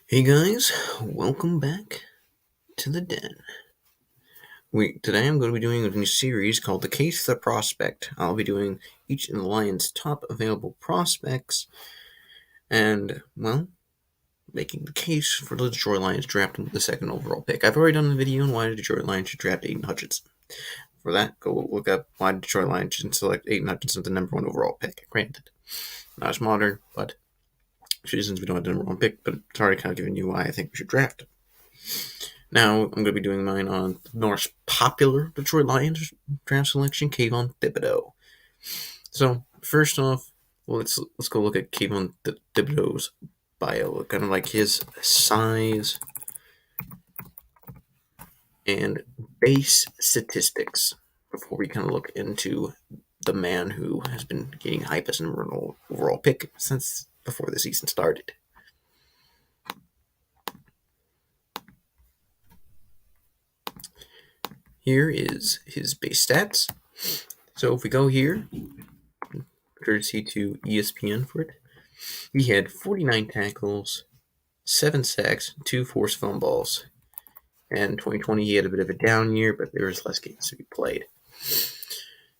Hey guys, welcome back to the den. Today I'm going to be doing a new series called The Case for the Prospect. I'll be doing each of the Lions' top available prospects and, well, making the case for the Detroit Lions drafting the second overall pick. I've already done a video on why the Detroit Lions should draft Aiden Hutchinson. For that, go look up why the Detroit Lions should select Aiden Hutchinson the number one overall pick. Granted, not as modern, but since we don't have the number one pick, but it's already kind of giving you why I think we should draft him. Now, I'm going to be doing mine on the most popular Detroit Lions draft selection, Kayvon Thibodeaux. So, first off, let's go look at Kayvon Thibodeaux's bio, kind of like his size and base statistics before we kind of look into the man who has been getting hype as an overall pick since before the season started. Here is his base stats. So if we go here, courtesy to ESPN for it, he had 49 tackles, 7 sacks, 2 forced fumbles. And 2020, he had a bit of a down year, but there was less games to be played.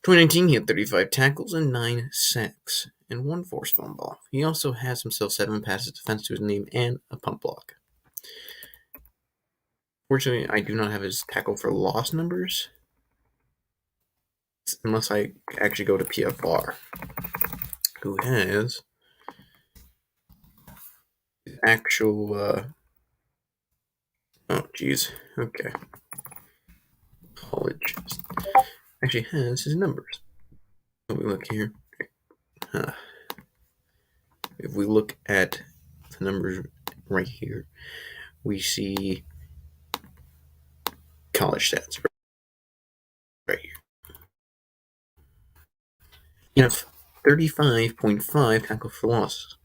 2019, he had 35 tackles and 9 sacks and 1 forced fumble. He also has himself 7 passes defense to his name and a punt block. Fortunately, I do not have his tackle for loss numbers, unless I actually go to PFR, who has actual, oh geez, okay, college, actually has his numbers. Let me look here. If we look at the numbers right here, we see college stats right here. You have 35.5 tackle for losses.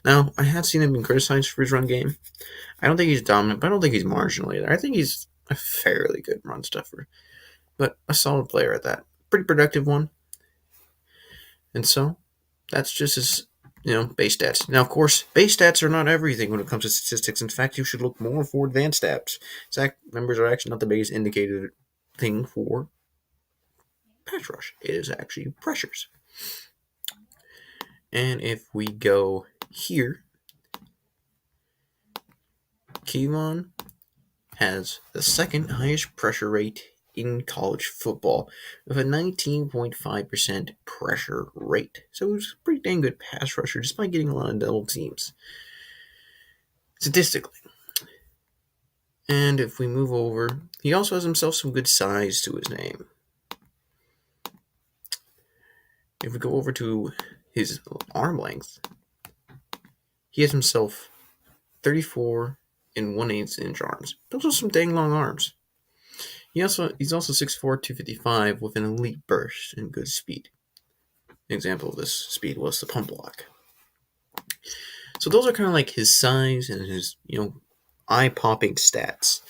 Now, I have seen him being criticized for his run game. I don't think he's dominant, but I don't think he's marginal either. I think he's a fairly good run stuffer, but a solid player at that. Pretty productive one. And so, that's just his base stats. Now, of course, base stats are not everything when it comes to statistics. In fact, you should look more for advanced stats. Sack numbers are actually not the biggest indicator thing for pass rush. It is actually pressures. And if we go here, Kayvon has the second highest pressure rate in college football with a 19.5% pressure rate. So he's a pretty dang good pass rusher despite getting a lot of double teams statistically. And if we move over, he also has himself some good size to his name. If we go over to his arm length, he has himself 34 and 1/8 inch arms. Those are some dang long arms. He's also 6'4", 255 with an elite burst and good speed. An example of this speed was the pump block. So those are kind of like his size and his, eye-popping stats.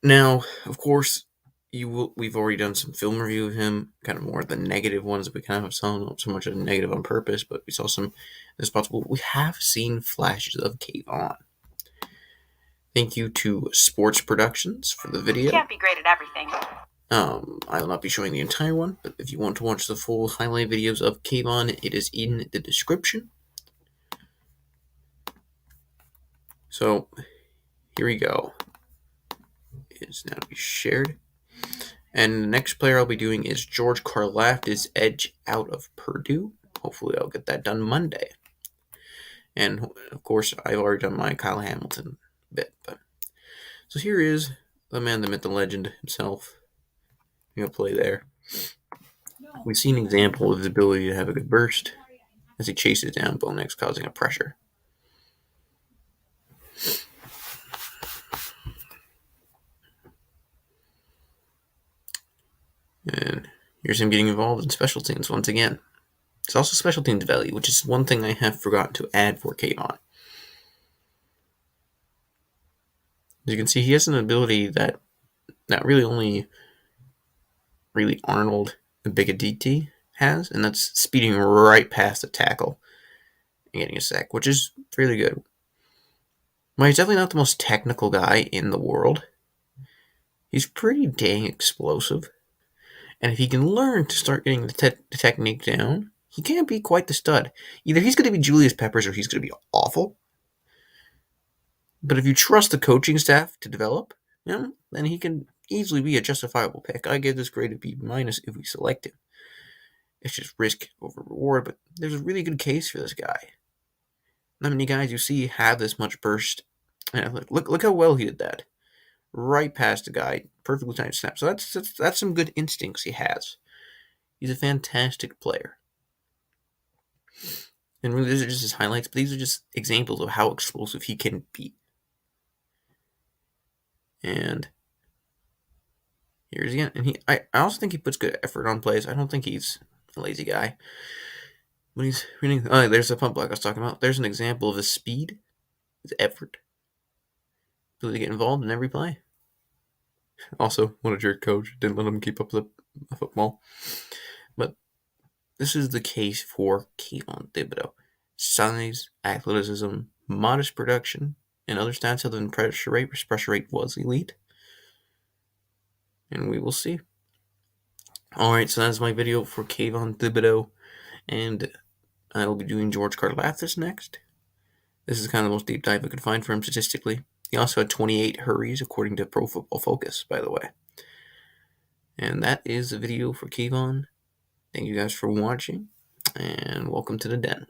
Now, of course, we've already done some film review of him, kind of more of the negative ones. We kind of saw not so much of the negative on purpose, but we saw some as possible. We have seen flashes of Kayvon. Thank you to Sports Productions for the video. Can't be great at everything. I will not be showing the entire one, but if you want to watch the full highlight videos of Kayvon, it is in the description. So, here we go. It is now to be shared. And the next player I'll be doing is George Karlaftis, edge out of Purdue. Hopefully I'll get that done Monday. And, of course, I've already done my Kyle Hamilton bit. So here is the man, the myth, the legend himself. I'm going to play there. We see an example of his ability to have a good burst as he chases down Bo Nix, causing a pressure. And here's him getting involved in special teams once again. It's also special teams value, which is one thing I have forgotten to add for Kayvon. As you can see, he has an ability that really only Arnold Bigaditi has, and that's speeding right past the tackle and getting a sack, which is really good. Well, he's definitely not the most technical guy in the world. He's pretty dang explosive. And if he can learn to start getting the technique down, he can be quite the stud. Either he's going to be Julius Peppers or he's going to be awful. But if you trust the coaching staff to develop him, then he can easily be a justifiable pick. I give this grade a B- if we select him. It's just risk over reward, but there's a really good case for this guy. Not many guys you see have this much burst. And look how well he did that. Right past the guy, perfectly timed snap. So that's some good instincts he has. He's a fantastic player. And really, these are just his highlights, but these are just examples of how explosive he can be. And here's again. And I also think he puts good effort on plays. I don't think he's a lazy guy. When he's reading, there's the pump block I was talking about. There's an example of his speed, his effort, ability to get involved in every play. Also, what a jerk coach. Didn't let him keep up the football. But this is the case for Kayvon Thibodeaux. Size, athleticism, modest production, and other stats other than pressure rate, which pressure rate was elite. And we will see. Alright, so that's my video for Kayvon Thibodeaux, and I will be doing George Karlaftis next. This is kind of the most deep dive I could find for him statistically. He also had 28 hurries, according to Pro Football Focus, by the way. And that is the video for Kayvon. Thank you guys for watching, and welcome to the den.